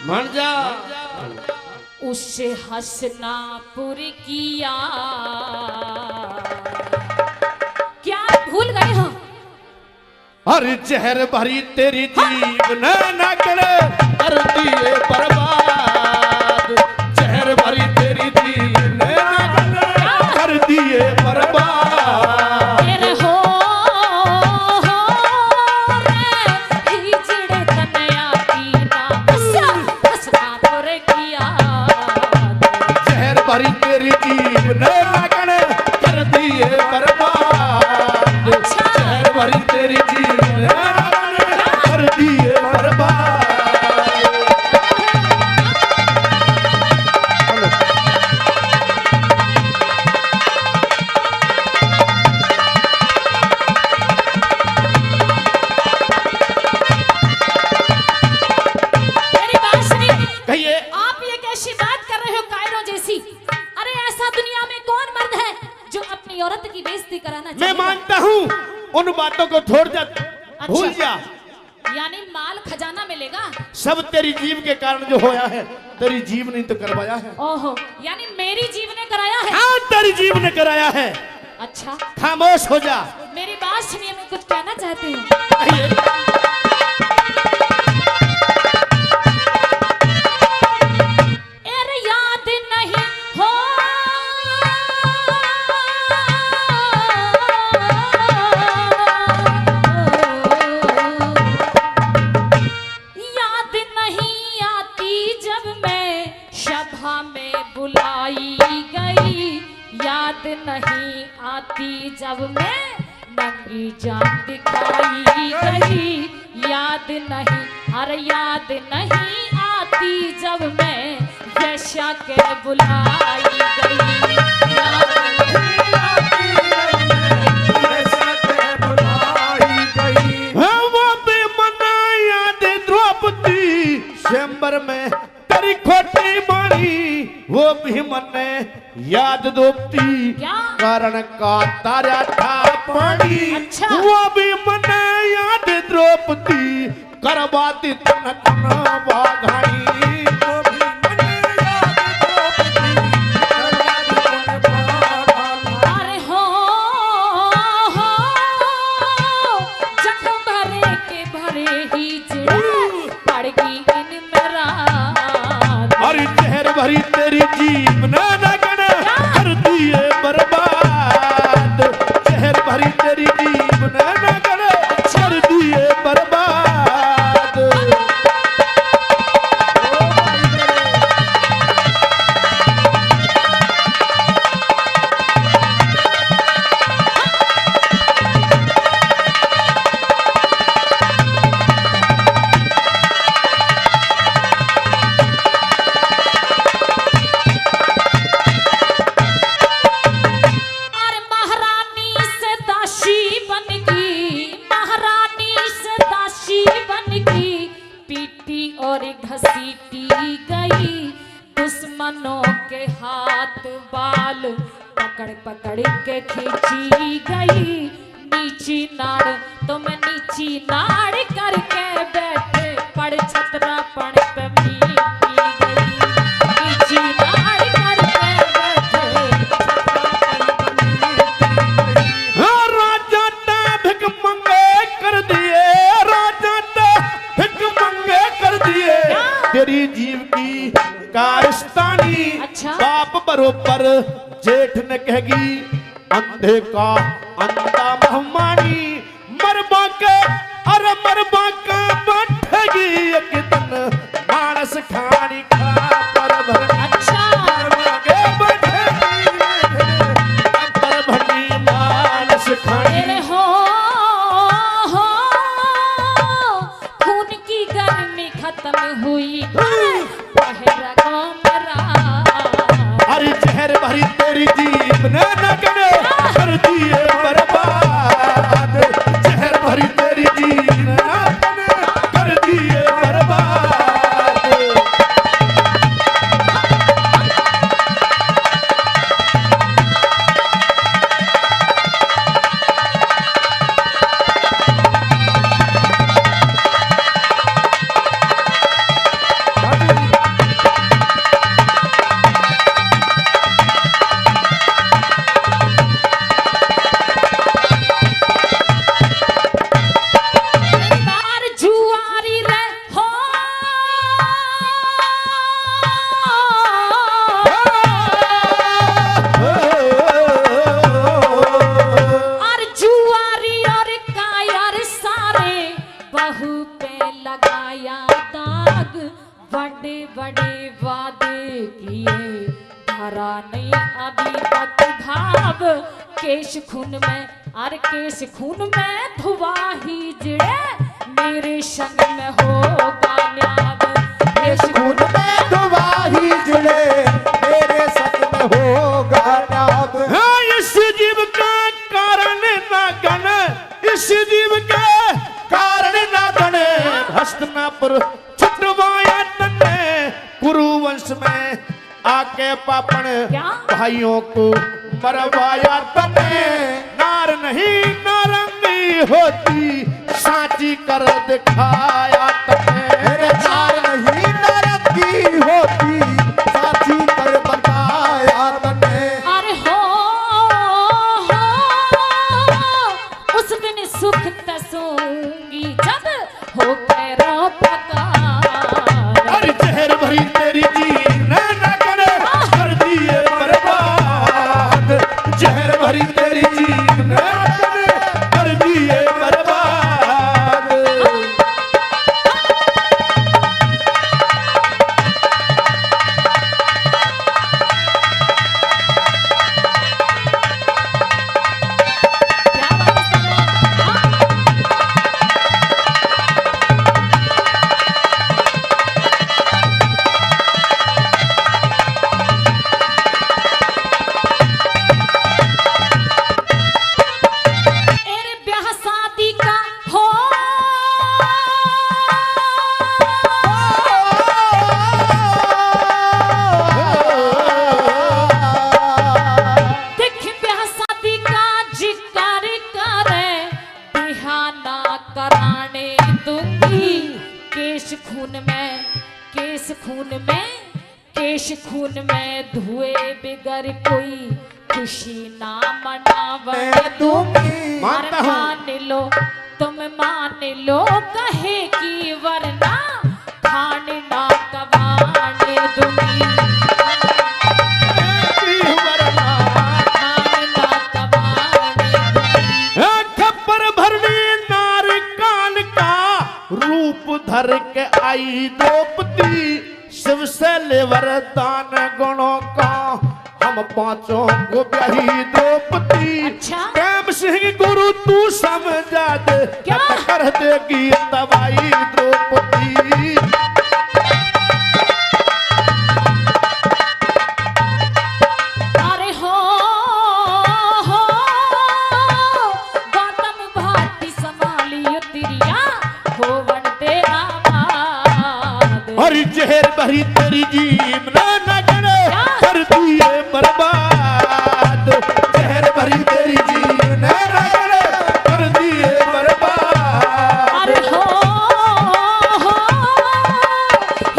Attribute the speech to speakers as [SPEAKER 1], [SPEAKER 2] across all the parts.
[SPEAKER 1] मान जा।
[SPEAKER 2] उससे हसनापुर किया क्या भूल गए हो?
[SPEAKER 1] हर जहर भरी तेरी जीव न करे कर दिए बर्बाद। जहर भरी तेरी जीव न करे कर दिए बर्बाद।
[SPEAKER 2] तेरे हो रे हिजड़े तनया कीना हसनापुर किया।
[SPEAKER 1] जहर भरी तेरी जीव न करे कर दिए बर्बाद। जहर भरी तेरी जीव कर दिए बर्बाद।
[SPEAKER 2] मेरी बात सुनिए।
[SPEAKER 1] कहिए।
[SPEAKER 2] आप ये कैसी बात कर रहे हो कायरों जैसी? अरे ऐसा दुनिया में कौन मर्द है जो अपनी औरत की बेइज्जती कराना
[SPEAKER 1] मैं
[SPEAKER 2] चाहेगा?
[SPEAKER 1] मानता हूँ उन बातों को छोड़ जा, भूल जा।
[SPEAKER 2] यानी माल खजाना मिलेगा।
[SPEAKER 1] सब तेरी जीव के कारण जो होया है, तेरी जीव ने तो करवाया है।
[SPEAKER 2] ओहो, यानी मेरी जीव ने कराया है।
[SPEAKER 1] हाँ, तेरी जीव ने कराया है।
[SPEAKER 2] अच्छा,
[SPEAKER 1] खामोश हो जा।
[SPEAKER 2] मेरी बात सुनिए, मैं कुछ कहना चाहती हूँ।
[SPEAKER 1] कहिए।
[SPEAKER 2] अरे याद नहीं हो याद नहीं आती जब मैं सभा में बुलाई गई। याद नहीं आती जब मैं नंगी जान दिखाई गई। याद नहीं, अरे याद नहीं आती जब मैं जैसा के बुलाई गई। याद नहीं आती जब मैं जैसा के बुलाई गई।
[SPEAKER 1] हाँ, वो भी मना याद द्रौपदी स्वयंवर में तेरी खोटी मारी। वो भी मने याद द्रौपदी
[SPEAKER 2] क्या?
[SPEAKER 1] कारण का तारा था पानी।
[SPEAKER 2] अच्छा।
[SPEAKER 1] वो भी मने याद द्रौपदी करवाती तन तन वाघानी। वो भी मने याद द्रौपदी करवाती तन वाघानी।
[SPEAKER 2] अरे हो जख्म भरे के भरे ही जड़ पड़ गई इन मेरा।
[SPEAKER 1] अरे जहर भरी तेरी जीव न गण कर दिए बर्बाद। जहर भरी तेरी जीव न गण कर दिए बर्बाद।
[SPEAKER 2] अरे महारानी से दासी बन गई, महारानी से दासी बन गई। पीटी और घसीटी गई, दुश्मनों के हाथ बाल पकड़ पकड़ के खींची गई। नीची नाड़ तुम नीची नाड़ करके बैठे पड़ छतरा पड़ पे मीटी गई। नीची नाड़ करके बैठे
[SPEAKER 1] हाँ, राजा ने भिख मंगे कर दिए। राजा ने भिख मंगे कर दिए। तेरी जीव की कारस्तानी।
[SPEAKER 2] अच्छा।
[SPEAKER 1] बाप बरोबर जेठ ने कहेगी अंधे का अंधा महमानी। मरबा के अरे मरबा का बैठेगी एक दिन मानस खानी खा पर भर।
[SPEAKER 2] अच्छा।
[SPEAKER 1] मरबा के बैठेगी पर भनी मानस खानी।
[SPEAKER 2] तेरे हो खून की गर्मी खत्म हुई पहरा को मेरा।
[SPEAKER 1] अरे जहर भरी तेरी जीव न गणे कर दिए बर्बाद। जहर भरी तेरी जीव न
[SPEAKER 2] बड़े बड़े वादे किए, धरा नहीं अभी तक भाव। केश खून में, अरे केश खून में धुआ ही जिड़े, मेरे संग में होगा न्याय। केश खून में
[SPEAKER 3] धुआ ही जिले मेरे संग में होगा नाम।
[SPEAKER 1] हाँ, इस जीव का कारण ना गण, इस जीव के कारण ना गण, हस्तनापुर छुटवाया तन्ने, कुरुवंश में आके पापन
[SPEAKER 2] क्या?
[SPEAKER 1] भाइयों को मरवाया तन्ने। नार नहीं नारंगी होती, सांची कर दिखाया तन्ने।
[SPEAKER 3] मेरे चार नहीं नरकी होती, साथी कर बताया तने।
[SPEAKER 2] अरे हो उस दिन सुख तसूंगी जब हो पैरों पकार।
[SPEAKER 1] अरे जहर भरी तेरी जीन ना करे, कर दिए बर्बाद। जहर भरी तेरी जीन ना करे, कर दिए बर्बाद।
[SPEAKER 2] क्या बात है? हाँ? एरे ब्याह शादी का हो, देख ब्याह शादी का जिक्र करे, बिहाना कराने दूंगी। केश खून में, केश खून में, केश खून में धुए बिगर कोई खुशी ना मनावे दूंगी।
[SPEAKER 1] मानता हूँ।
[SPEAKER 2] मान लो, तुम मान लो, कहे की वरना खाने ना कबाने दूंगी। खाने ना कबाने दूंगी।
[SPEAKER 1] खप्पर भरनी नार कान का रूप धर के आई द्रौपदी, शिव से ले वरदान गुणों का, हम पांचों को ब्याही द्रौपदी।
[SPEAKER 2] अच्छा।
[SPEAKER 1] प्रेम सिंह गुरु तू समझा दे,
[SPEAKER 2] क्या?
[SPEAKER 1] कर देगी दवाई द्रौपदी।
[SPEAKER 2] अरे हो गौतम भाटी संभालियो तिरिया, हो वनते आबाद।
[SPEAKER 1] और जहर भरी तेरी जीव ना नगन,
[SPEAKER 2] क्या?
[SPEAKER 1] कर दिए बर्बाद। जहर भरी तेरी जीव ना नगन, कर दिए बर्बाद।
[SPEAKER 2] अरे हो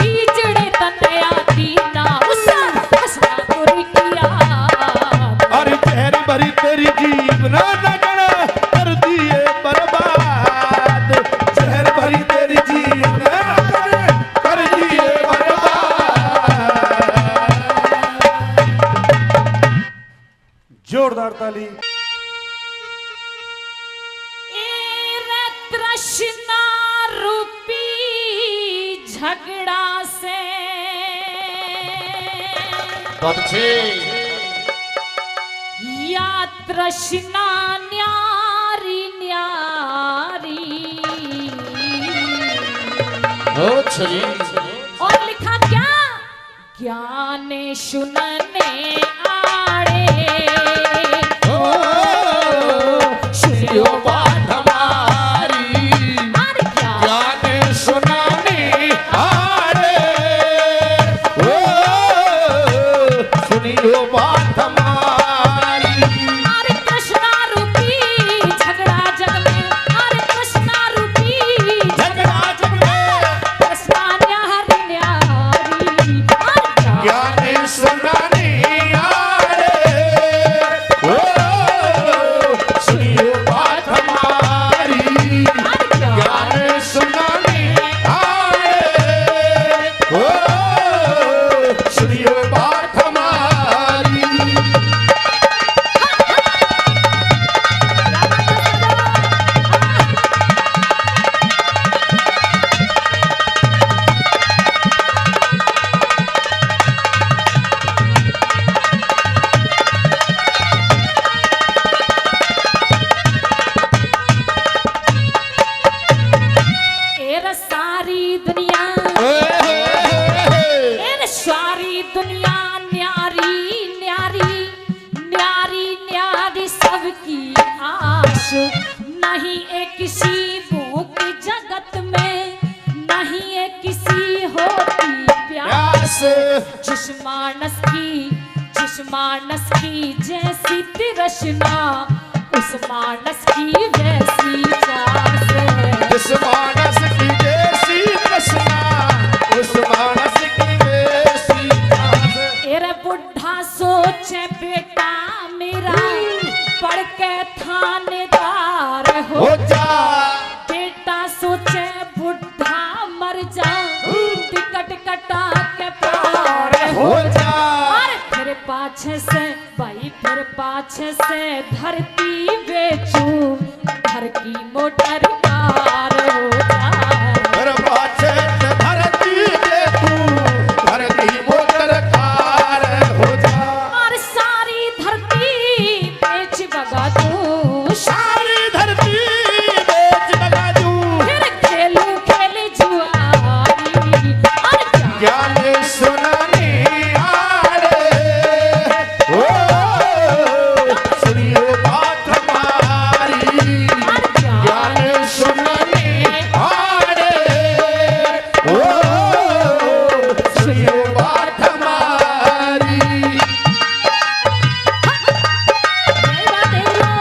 [SPEAKER 2] हिजड़े तनया दीना उसा हसना तुरी किया।
[SPEAKER 1] और जहर भरी तेरी जीव ना नगन, कर दिए बर्बाद। जहर भरी तेरी जीव ना नगन, कर दिए बर्बाद।
[SPEAKER 3] जोरदार ताली।
[SPEAKER 2] ए तृष्णा रूपी झगड़ा से
[SPEAKER 1] बहुत अच्छे।
[SPEAKER 2] या तृष्णा न्यारी न्यारी।
[SPEAKER 1] अच्छा जी।
[SPEAKER 2] और लिखा क्या? ज्ञान सुनने आड़े,
[SPEAKER 1] सुनियो बात हमारी,
[SPEAKER 2] अरे क्या?
[SPEAKER 1] ज्ञान सुनाने आए। ओ, सुनियो बात हमारी।
[SPEAKER 2] अरे कृष्णा रूपी झगड़ा जग में, अरे कृष्णा रूपी
[SPEAKER 1] झगड़ा जग में,
[SPEAKER 2] कृष्णा न्यारी न्यारी। अरे क्या?
[SPEAKER 1] ज्ञान सुनाने आए।
[SPEAKER 2] दुनिया न्यारी न्यारी न्यारी न्यारी सबकी आस, नहीं एक किसी भूख जगत में, नहीं एक किसी होती प्यास। जिस मानस की जैसी तिरस्ना, उस मानस की वैसी चास।
[SPEAKER 1] जिस मानस की जैसी तृष्णा, उस मानस की वैसी चास।
[SPEAKER 2] तेरा बुढ़ा सोचे बेटा मेरा, पढ़ के थानेदार हो
[SPEAKER 1] जा।
[SPEAKER 2] बेटा सोचे बुढ़ा मर जा, टिकट कटा के पार
[SPEAKER 1] हो जा।
[SPEAKER 2] और फिर पाछे से भाई, फिर पाछे से धरती बेचूं, घर की मोटर कार हो जा।
[SPEAKER 1] घर पाछे से धरती दे तू, घर की मोटर कार हो जा।
[SPEAKER 2] और सारी धरती बेच बगा दूं,
[SPEAKER 1] सारी धरती बेच लगा दूं।
[SPEAKER 2] फिर खेलूं खेल जुआरी, और
[SPEAKER 1] ज्ञान सुनाने आरे, ओ सुनियो बात हमारी। ज्ञान सुनाने आरे, ओ सुनियो बात हमारी।
[SPEAKER 2] ये बात है लो।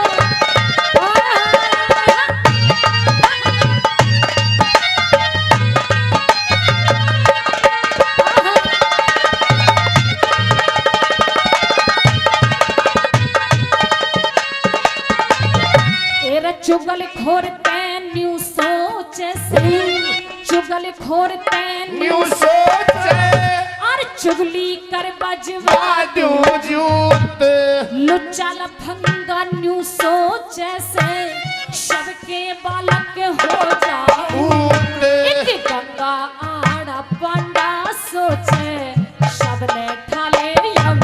[SPEAKER 2] तेरा चुगल खोर तैन्यू सोचे से, चुगल खोर तैन्यू
[SPEAKER 1] न्यू सोचे
[SPEAKER 2] और चुगली कर बजवा
[SPEAKER 1] वादू जूत।
[SPEAKER 2] लुच्चा लफंगा न्यू सोचे से, सबके बालक हो जाऊं। एक गंगा आड़ा पंडा सोचे, सबने ठाले यम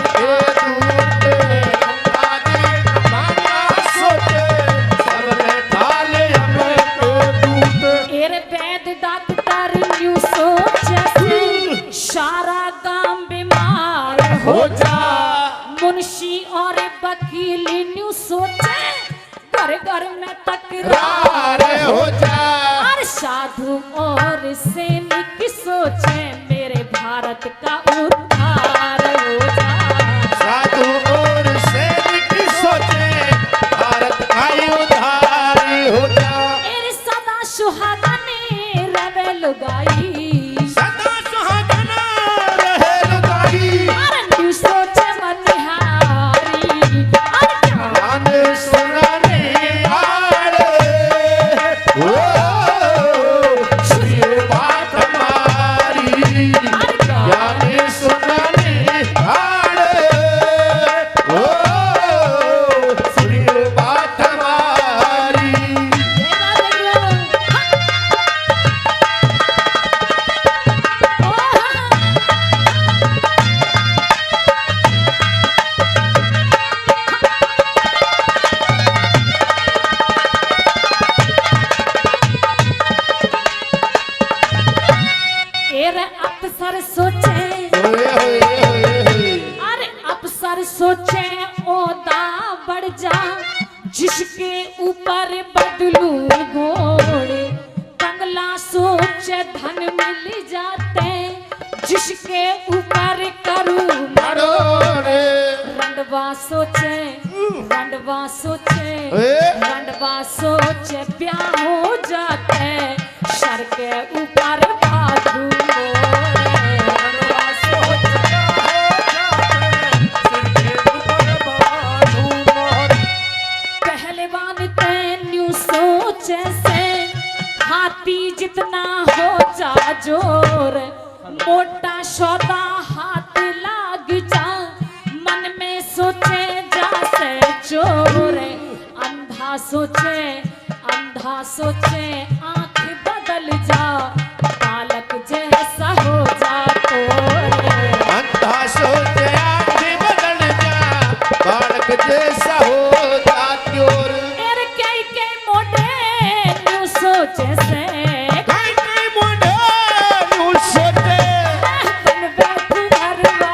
[SPEAKER 2] एरे वैद डॉक्टर न्यू सोचे से, सारा गांव बीमार हो जा। मुंशी और वकील न्यू सोचे, घर घर में तकरार
[SPEAKER 1] हो जा।
[SPEAKER 2] और साधु और सैनिक सोचे, मेरे भारत का उद्धार हो जा।
[SPEAKER 1] साधु और सैनिक सोचे, भारत का उद्धार हो जा।
[SPEAKER 2] एरे सदा सुहागने रवे लुगाई,
[SPEAKER 1] सदा सुहागना रहे लुगाई।
[SPEAKER 2] और न्यू सोचे मनिहारी, और क्या
[SPEAKER 1] ज्ञान सुनाने आरे, ओ सुनिए बात हमारी। ज्ञान सुनाने आरे, ओ सुनिए बात हमारी।
[SPEAKER 2] ये बात है लो। एरे अफसर सोचे, अरे अफसर सोचे ओदा बढ़ जा, जिसके ऊपर बदलू घोड़े। बंगला सोचे धन मिल जाते, जिसके ऊपर करूँ
[SPEAKER 1] मरोड़े।
[SPEAKER 2] रंडवा सोचे, रंडवा सोचे, रंडवा सोचे ब्याह हो जाते, सर के ऊपर बाजू मोड़े। रंडवा सोचे पहलवान तैन्यू सोचे से, हाथी जितना हो जा जोर, मोटा सौदा हाथ लाग जा, मन में सोचे जा से चोर। अंधा सोचे, अंधा सोचे आंख बदल जा, बालक जैसा हो जा तोरे।
[SPEAKER 1] अंधा सोचे आंखें बदल जा, बालक जैसा हो जाती। और
[SPEAKER 2] एर के मोटे न्यू सोचे से,
[SPEAKER 1] कई कई मुंडे न्यू सोचे,
[SPEAKER 2] बन बैठ घरवा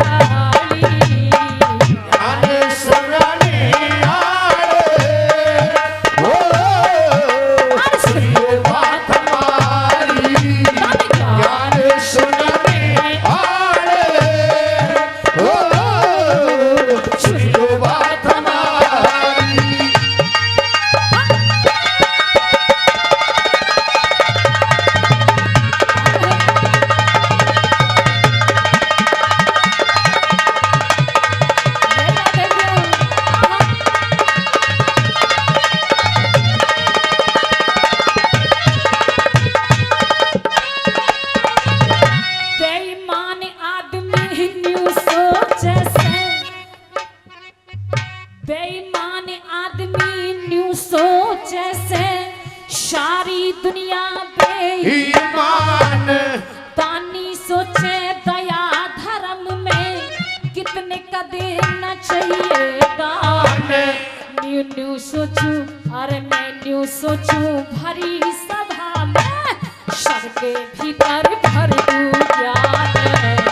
[SPEAKER 2] न्यू सोचूं, अरे मैं न्यू सोचूं भरी सभा में सबके भीतर भर दूं ज्ञान।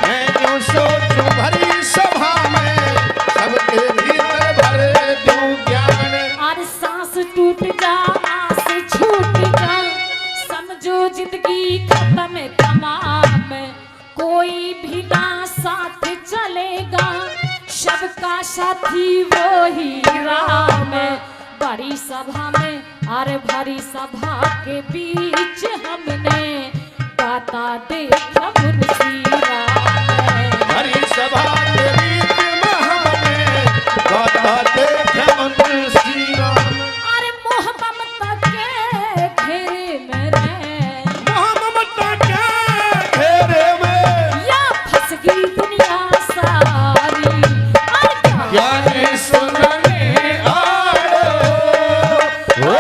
[SPEAKER 1] मैं यूं सोचूं भरी सभा में सबके भीतर भर दूं ज्ञान।
[SPEAKER 2] और सांस टूट जा आस छूट जा, समझो जिंदगी खत्म तमाम, कोई भी ना साथ चलेगा, सबका साथी वो ही राम। बड़ी सभा में अरे भरी सभा के बीच हमने गाता देखा मुंशी राम।
[SPEAKER 1] भरी सभा के बीच में हमने गाता देखा मुंशी राम।
[SPEAKER 2] अरे मोह ममता के घेरे में रहे,
[SPEAKER 1] मोह ममता के घेरे में
[SPEAKER 2] या फंस गई दुनिया सारी।
[SPEAKER 1] ज्ञानी सुनने आए हो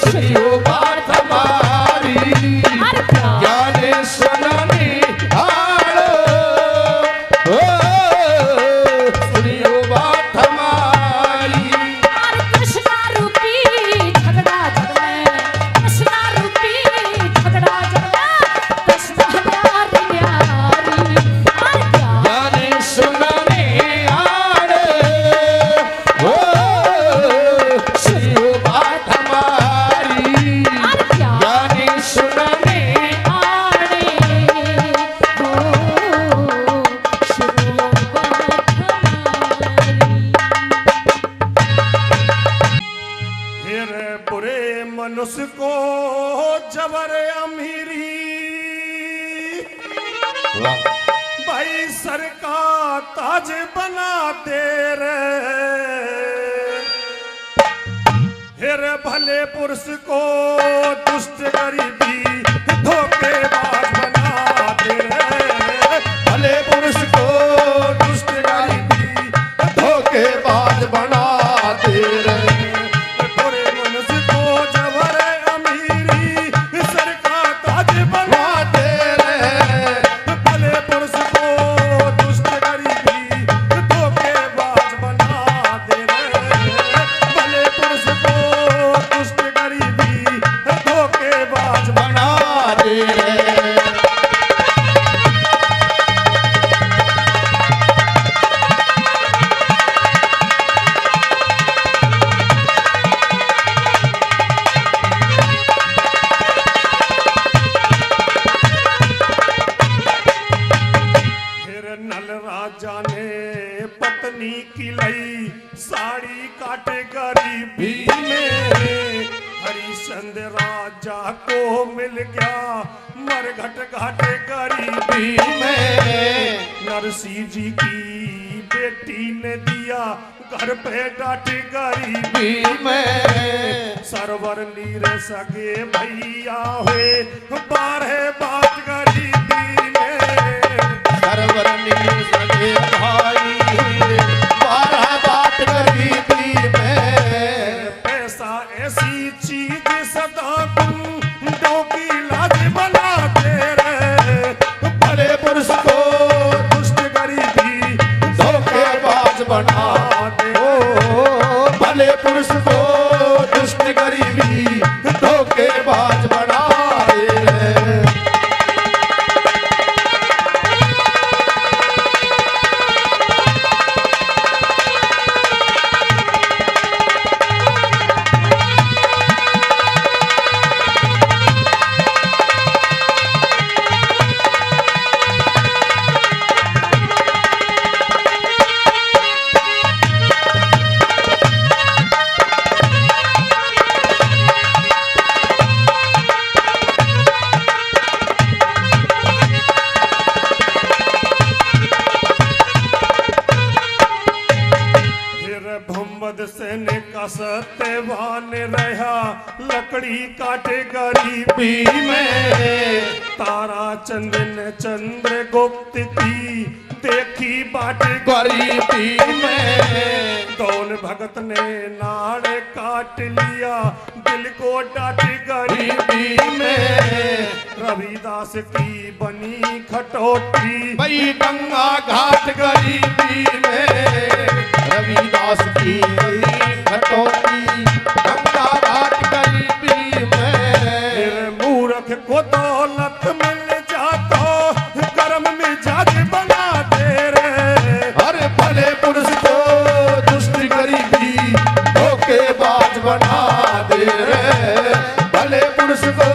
[SPEAKER 1] सुनियो बात हमारी। ज्ञानी सुनने आए हो सुनियो बात हमारी।
[SPEAKER 2] कृष्णा रूपी झगड़ा झगड़ा, कृष्णा रूपी झगड़ा झगड़ा, कृष्णा प्यारी प्यारी।
[SPEAKER 1] ज्ञानी सुनने आए हो सुनियो बात हमारी। ज्ञानी सुनने
[SPEAKER 4] फिर बुरे मनुष्य को जबर अमीरी, भाई सर का ताज बनाते रे। फिर भले पुरुष को दुष्ट गरीबी धोखेबाज बनाते रे।
[SPEAKER 1] भले पुरुष को दुष्ट गरीबी धोखेबाज बनाते रहे।
[SPEAKER 4] बुरे मनुष्य को जबर अमीरी, सर का ताज बनाते रे। भले पुरुष को दुष्ट गरीबी धोखेबाज बनाते रे। भले पुरुष को दुष्ट गरीबी धोखेबाज
[SPEAKER 1] बनाते रहे।
[SPEAKER 4] फिर नल राजा ने पत्नी की लई साड़ी काटे गरीबी में। हरिश्चंद्र राजा को मिल गया मरघट घाटे गरीबी में। नरसिंह जी की बेटी ने दिया घर पे डांटे गरीबी में। सरवर नीर सगे भैया हुए 12 बात गरीबी में।
[SPEAKER 1] सरवर नीर सगे भाई हुए 12 बात गरीबी में।
[SPEAKER 4] पैसा ऐसी चीज सदा गुंडों की लाज बनाते रे।
[SPEAKER 1] भले पुरुष को
[SPEAKER 4] दुष्ट गरीबी
[SPEAKER 1] धोखेबाज बनाते हो। भले पुरुष को दुष्ट गरीबी धोखेबाज बनाए रहे।
[SPEAKER 4] से निकसते वान रहा लकड़ी काटे गरीबी में। तारा चंदन चंद्र गुप्त की देखी बाटे
[SPEAKER 1] गरीबी में।
[SPEAKER 4] कौन भगत ने नाड़ काट लिया दिल को डांटे गरीबी में। रविदास की बनी खटोटी
[SPEAKER 1] भाई गंगा घाट गरीबी में।
[SPEAKER 3] रविदास की घटोती गंगा घाट गरीबी में।
[SPEAKER 4] मेरे मूर्ख को दौलत मिल जातो कर्म मिजाज बना दे रे।
[SPEAKER 3] अरे भले पुरुष को दुष्ट गरीबी धोखेबाज बना दे रे। भले पुरुष को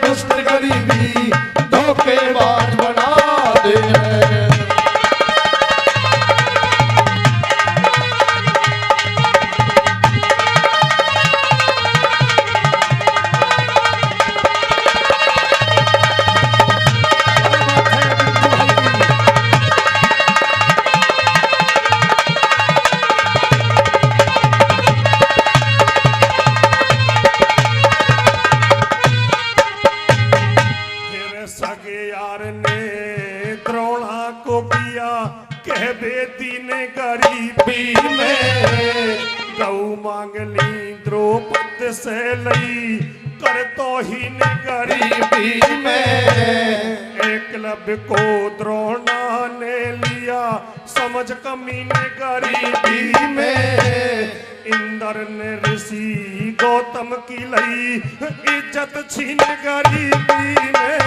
[SPEAKER 3] दुष्ट गरीबी धोखेबाज बना दे रे।
[SPEAKER 4] फिर सगे यार ने द्रोणा को किया कह बेटी ने गरीबी में। गौ मांग ली द्रौपद से लई कर तो ही ने गरीबी में। एकलव्य को द्रोणा ने लिया समझ कमी ने गरीबी में। इंद्र ने ऋषि गौतम की लई इज्जत छीन गरीबी में।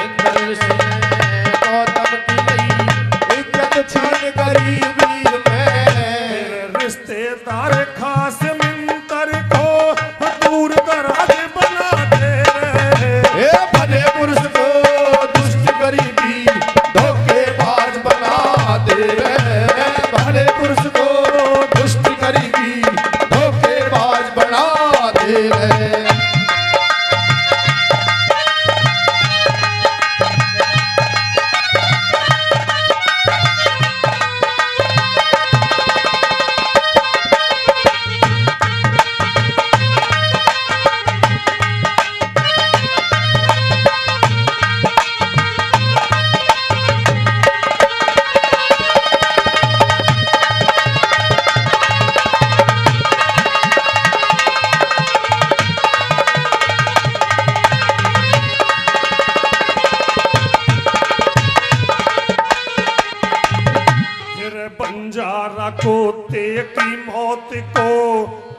[SPEAKER 3] इंद्र से गौतम की लई इज्जत छीन गरीबी में।
[SPEAKER 4] मेरे रिश्तेदार खास मिंतर को दूर दराज बना दे रे।
[SPEAKER 3] ए भले पुरुष को दुष्ट गरीबी धोखेबाज बना दे रे। भले पुरुष को दुष्ट गरीबी धोखेबाज बना दे रे।
[SPEAKER 4] फिर बंजारा को ते की मौत को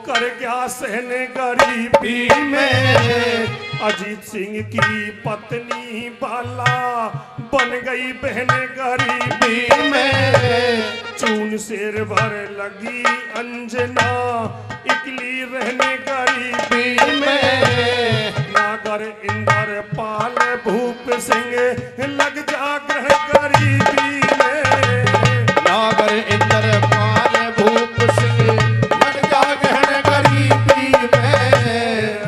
[SPEAKER 4] कर गया सहने गरीबी में। अजीत सिंह की पत्नी बाला बन गई बहन गरीबी में। चून सिर भर लगी अंजना इकली रहने गरीबी में। नागर इंद्र पाल भूप सिंह लग जा ग्रह गरीबी में।
[SPEAKER 3] नागर इंद्र पाल भूप सिंह लग जा गहन गरीबी में।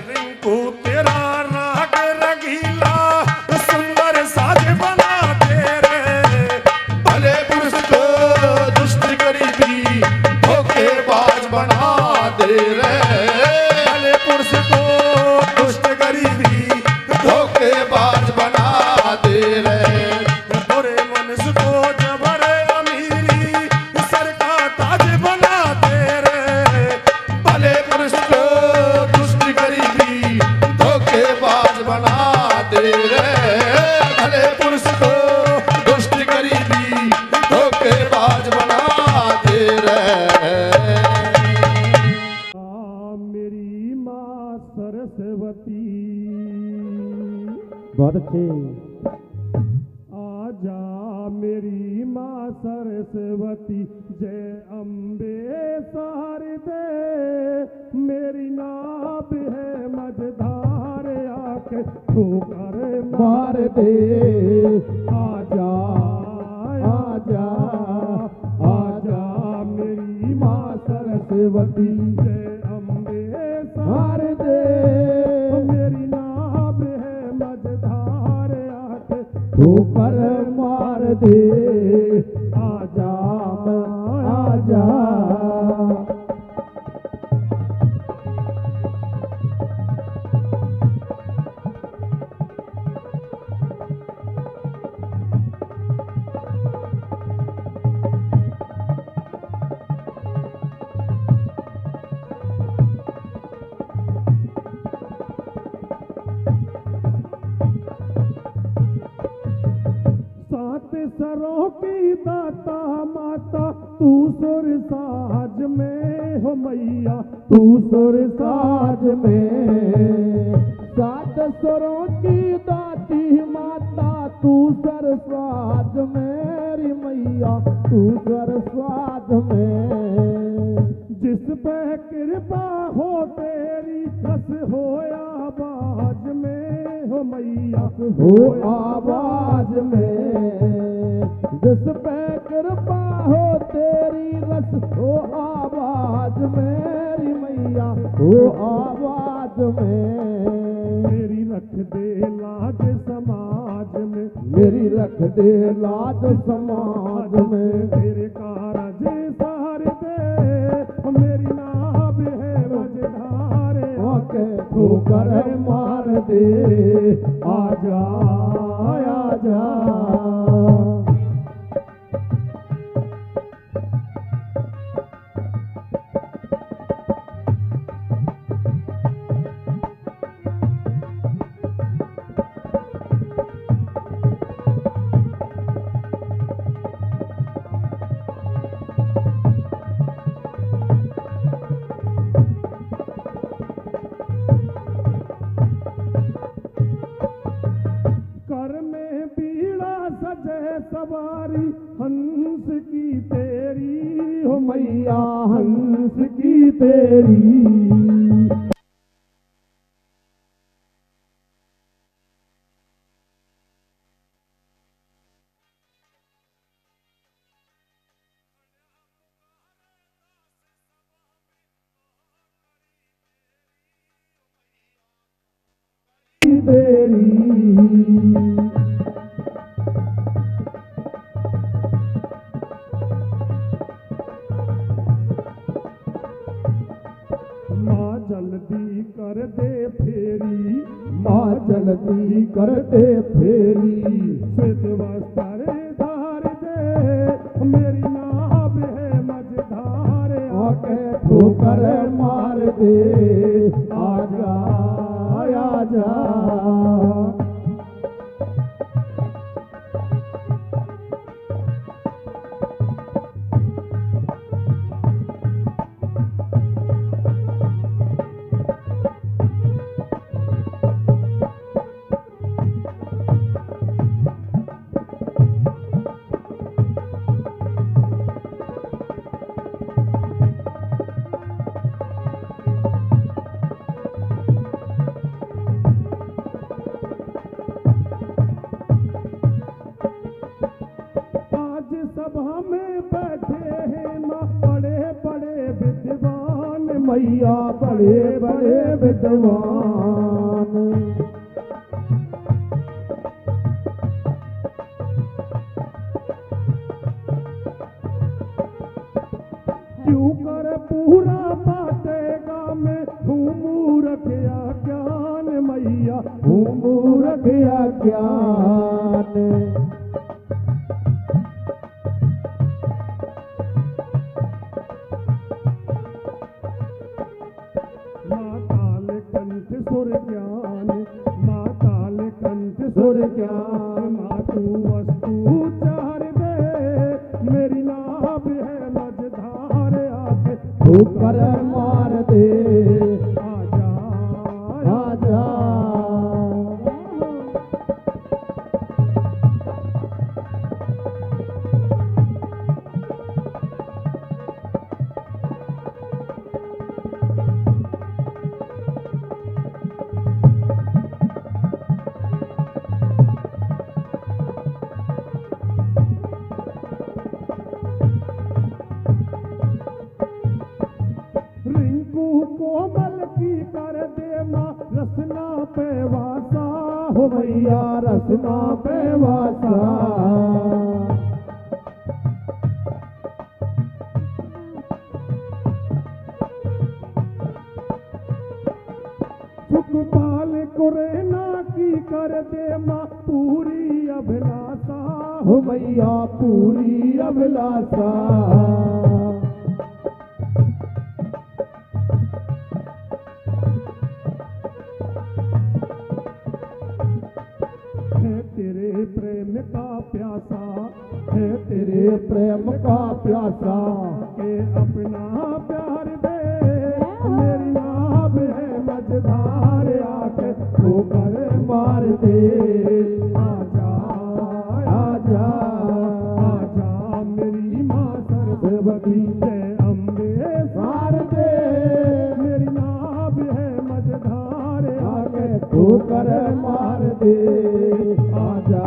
[SPEAKER 4] रिंकू तेरा राग रगीला सुंदर साज बना दे रे।
[SPEAKER 3] भले पुरुष को दुष्ट गरीबी धोखेबाज बना दे रे। भले पुरुष को दुष्ट गरीबी धोखेबाज बना दे रे।
[SPEAKER 4] बुरे मनुष्य को जबर अमीरी सर का ताज बना दे रे।
[SPEAKER 3] भले पुरुष को दुष्ट गरीबी धोखेबाज बना दे रे। भले पुरुष को दुष्ट गरीबी धोखेबाज बना दे रे।
[SPEAKER 4] मेरी माँ सरस्वती
[SPEAKER 1] बहुत अच्छे।
[SPEAKER 4] आजा मेरी माँ सरस्वती जय अम्बे शारदे। मेरी नाभ है मझधार आके ठोकर
[SPEAKER 3] मार दे।
[SPEAKER 4] आजा आजा आजा मेरी माँ
[SPEAKER 3] सरस्वती
[SPEAKER 4] जय अम्बे
[SPEAKER 3] मार दे।
[SPEAKER 4] मेरी नाभ है मझधार आके
[SPEAKER 3] ठोकर मार दे।
[SPEAKER 4] आजा
[SPEAKER 3] आजा
[SPEAKER 4] सरों की दाता माता तू सुर साज में हो मैया
[SPEAKER 3] तू सुर साज में, सात सुरों की दाती माता तू सर स्वाद मेरी मैया, तू सर स्वाद में।
[SPEAKER 4] जिस पे कृपा हो तेरी रस हो आवाज में हो मैया
[SPEAKER 3] हो आवाज में, जिस पे कृपा हो तेरी रस हो आवाज मेरी मैया, हो आवाज में।
[SPEAKER 4] मेरी रख दे लाज समाज में,
[SPEAKER 3] मेरी रख दे लाज समाज में।
[SPEAKER 4] तेरे कारज सहार दे मेरी नाव है मझधारे
[SPEAKER 3] आके ठोकर मार दे, आजा आजा।
[SPEAKER 4] सवारी हंस की तेरी हो
[SPEAKER 3] मैया, हंस की तेरी।
[SPEAKER 4] माँ जल्दी कर दे फेरी,
[SPEAKER 3] माँ जल्दी कर दे फेरी।
[SPEAKER 4] श्वेत वस्त्र धार दे मेरी नाव है मझधार
[SPEAKER 3] आके ठोकर मार दे, आजा आजा।
[SPEAKER 4] सभा में बैठे हैं माँ बड़े बड़े विद्वान
[SPEAKER 3] मैया, बड़े बड़े विद्वान।
[SPEAKER 4] क्यों कर पूरा बाटेगा मैं हूँ मूर्ख या ज्ञान मैया,
[SPEAKER 3] हूँ मूर्ख या ज्ञान।
[SPEAKER 4] माताल कंठ सुर ज्ञान, माताल कंठ सुर ज्ञान। माँ तू वस्तु चार दे मेरी नाव है मझधार आके
[SPEAKER 3] ठोकर मार दे,
[SPEAKER 4] आजा
[SPEAKER 3] आजा।
[SPEAKER 4] रिंकू कोमल की कर दे माँ रसना पे वासा
[SPEAKER 3] हो मैया, रसना पे वासा।
[SPEAKER 4] सुखपाल कुरेना की कर दे माँ पूरी अभिलाषा
[SPEAKER 3] हो मैया, पूरी अभिलाषा।
[SPEAKER 4] है तेरे प्रेम का प्यासा है
[SPEAKER 3] तेरे प्रेम का प्यासा
[SPEAKER 4] के अपना प्यार दे मेरी नाव है मझधार आके
[SPEAKER 3] तू कर मार दे
[SPEAKER 4] आजा
[SPEAKER 3] आजा
[SPEAKER 4] आजा मेरी माँ सरस्वती जय अम्बे
[SPEAKER 3] मार दे
[SPEAKER 4] मेरी नाव है मझधार
[SPEAKER 3] आके तू कर मार दे आजा